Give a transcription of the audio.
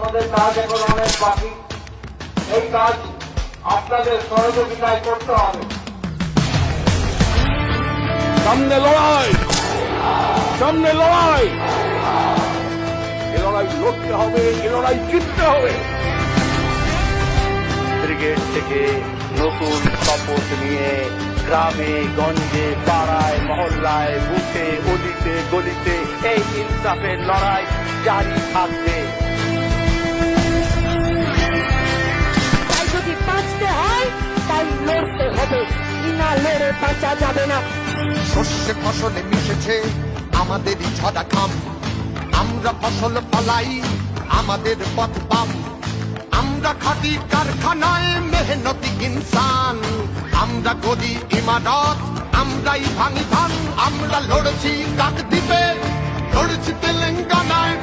আমাদের কাজ এখন অনেক বাকি। এই কাজ আপনাদের সহযোগিতায় করতে হবে। সামনে লড়াই, সামনে লড়াই, এ লড়াই লড়তে হবে, এ লড়াই জিততে হবে। ব্রিগেড থেকে নতুন শপথ নিয়ে গ্রামে গঞ্জে পাড়ায় মহল্লায় বুথে অলিতে গলিতে এই ইনসাফের লড়াই জারি থাকবে। তাই যদি বাঁচতে হয় তাই লড়তে হবে, না লড়ে বাঁচা যাবে না। শস্যে ফসলে মিশেছে আমাদেরই ঝরা ঘাম, আমরা ফসল ফলাই আমাদের পথ পাম। আমরা খাটি কারখানায় মেহনতি ইনসান, আমরা গদি ইমারত, আমরাই ভাঙি ধান। আমরা লড়েছি কাকদ্বীপে, লড়েছি তেলেঙ্গানায়,